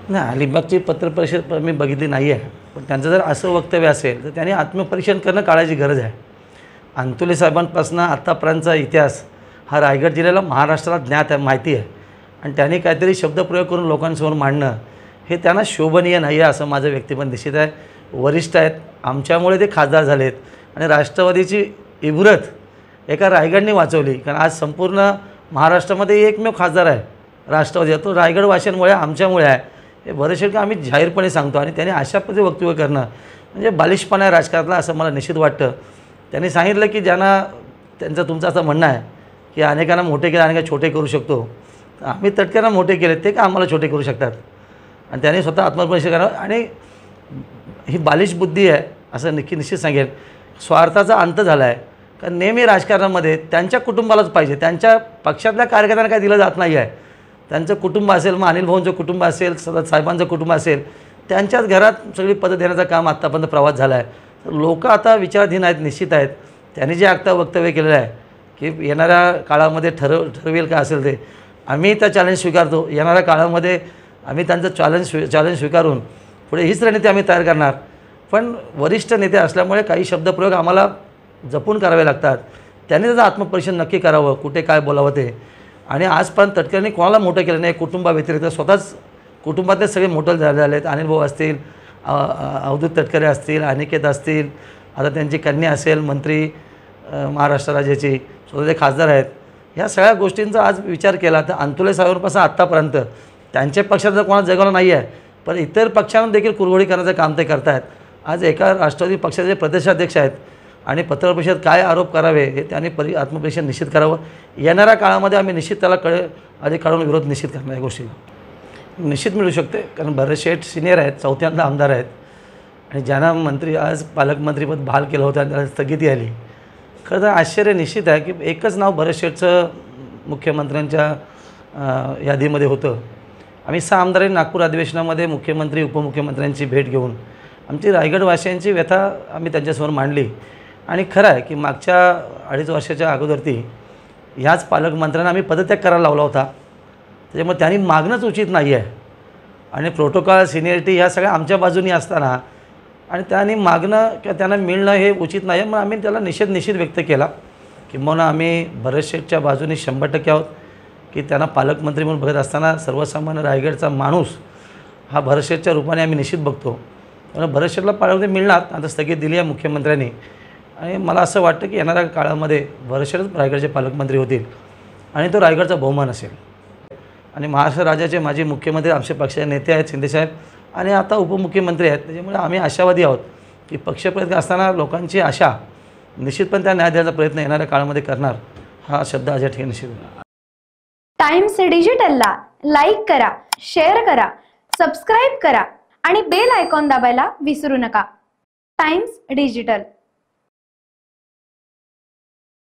नाही, अलिबागची पत्रपरिषद मी बघितली नाही आहे, पण त्यांचं जर असं वक्तव्य असेल तर त्यांनी आत्मपरीक्षण करणं काळाची गरज आहे. अंतुले साहेबांपासून आत्तापर्यंतचा इतिहास हा रायगड जिल्ह्याला महाराष्ट्राला ज्ञात आहे, माहिती आहे. आणि त्यांनी काहीतरी शब्दप्रयोग करून लोकांसमोर मांडणं हे त्यांना शोभनीय नाही आहे असं माझं व्यक्तिमत निश्चित आहे. वरिष्ठ आहेत, आमच्यामुळे ते खासदार झालेत आणि राष्ट्रवादीची इबरत एका रायगडने वाचवली. कारण आज संपूर्ण महाराष्ट्रामध्ये एकमेव खासदार आहे राष्ट्रवादी, तो रायगडवाशांमुळे आमच्यामुळे आहे. हे बरेचसे का आम्ही जाहीरपणे सांगतो. आणि त्यांनी अशा पद्धतीने वक्तव्य करणं म्हणजे बालिशपणा आहे राजकारणातला असं मला निश्चित वाटतं. त्यांनी सांगितलं की ज्यांना तुमचं असं म्हणणं आहे की अनेकांना मोठे केले अनेक छोटे करू शकतो, आम्ही तटक्यांना मोठे केले, ते का आम्हाला छोटे करू शकतात. आणि त्यांनी स्वतः आत्मपरीक्षण करावं. आणि ही बालिश बुद्धी आहे असं निश्चित सांगेल. स्वार्थाचा अंत झाला आहे. कारण नेहमी राजकारणामध्ये त्यांच्या कुटुंबालाच पाहिजे, त्यांच्या पक्षातल्या कार्यकर्त्यांना काय दिलं जात नाही आहे. त्यांचं कुटुंब असेल, मग अनिल भाऊंचं कुटुंब असेल, साहेबांचं कुटुंब असेल, त्यांच्याच घरात सगळी पदं देण्याचं काम आत्तापर्यंत प्रवास झाला आहे. तर लोक आता विचाराधीन आहेत, निश्चित आहेत. त्यांनी जे आत्ता वक्तव्य केलेलं आहे की येणाऱ्या काळामध्ये ठरवेल का असेल ते, आम्ही त्या चॅलेंज स्वीकारतो. येणाऱ्या काळामध्ये आम्ही त्यांचं चॅलेंज स्वीकारून पुढे हीच रणनीती आम्ही तयार करणार. पण वरिष्ठ नेते असल्यामुळे काही शब्दप्रयोग आम्हाला जपून करावे लागतात. त्यांनी त्याचं आत्मपरीक्षण नक्की करावं, कुठे काय बोलावं ते. आणि आजपर्यंत तटकऱ्यांनी कोणाला मोठं केलं नाही. कुटुंबाव्यतिरिक्त स्वतःच कुटुंबातले सगळे मोठे झाले आहेत. अनिल भाऊ असतील, अवधूत तटकरे असतील, अनिकेत असतील, आता त्यांची कन्या असेल मंत्री महाराष्ट्र राज्याची, स्वतः ते खासदार आहेत. ह्या सगळ्या गोष्टींचा आज विचार केला तर अंतुले साहेबांपासून आत्तापर्यंत त्यांच्या पक्षात जर कोणाला जगवलं नाही आहे, पण इतर पक्षांना देखील कुरघोडी करण्याचं काम ते करत आहेत. आज एका राष्ट्रवादी पक्षाचे प्रदेशाध्यक्ष आहेत आणि पत्रपरिषद काय आरोप करावे हे त्यांनी आत्मपरीक्षण निश्चित करावं. येणाऱ्या काळामध्ये आम्ही निश्चित त्याला आधी काढून विरोध निश्चित करणार. या गोष्टीला निश्चित मिळू शकते, कारण बरेचसे सिनियर आहेत, चौथ्यांदा आमदार आहेत. आणि ज्यांना मंत्री आज पालकमंत्रीपद बहाल केलं होतं आणि त्याला स्थगिती आली. खरं तर आश्चर्य निश्चित आहे की एकच नाव भरत शेठचं मुख्यमंत्र्यांच्या यादीमध्ये होतं. आम्ही 6 आमदारांनी नागपूर अधिवेशनामध्ये मुख्यमंत्री उपमुख्यमंत्र्यांची भेट घेऊन आमची रायगडवासियांची व्यथा आम्ही त्यांच्यासमोर मांडली. आणि खरं आहे की मागच्या 2.5 वर्षाच्या अगोदर ह्याच पालकमंत्र्यांना आम्ही पदत्याग करायला लावला होता. त्याच्यामुळे त्यांनी मागणंच उचित नाही आहे. आणि प्रोटोकॉल सिनियरिटी ह्या सगळ्या आमच्या बाजूनी असताना आणि त्यांनी मागणं किंवा त्यांना मिळणं हे उचित नाही आहे. मग आम्ही त्याला निषेध व्यक्त केला. किंबहुना आम्ही भरत शेठच्या बाजूने 100% आहोत की त्यांना पालकमंत्री म्हणून बघत असताना सर्वसामान्य रायगडचा माणूस हा भरत शेठच्या रूपाने आम्ही निश्चित बघतो. कारण भरत शेठला पालकमंत्री मिळणार, आता स्थगित दिली आहे मुख्यमंत्र्यांनी. आणि मला असं वाटतं की येणाऱ्या काळामध्ये भरत शेठच रायगडचे पालकमंत्री होतील आणि तो रायगडचा बहुमान असेल. आणि महाराष्ट्र राज्याचे माजी मुख्यमंत्री आमच्या पक्षाचे नेते आहेत शिंदेसाहेब आणि आता उपमुख्यमंत्री आहेत. त्याच्यामुळे आम्ही आशावादी आहोत की पक्षप्रयत्न असताना लोकांची आशा निश्चितपणे त्या न्याय द्यायचा प्रयत्न येणाऱ्या काळामध्ये करणार. हा शब्द आज या ठिकाणी निश्चित. टाइम्स डिजिटलला लाईक करा, शेअर करा, सबस्क्राईब करा आणि बेल आयकॉन दाबायला विसरू नका. Times digital.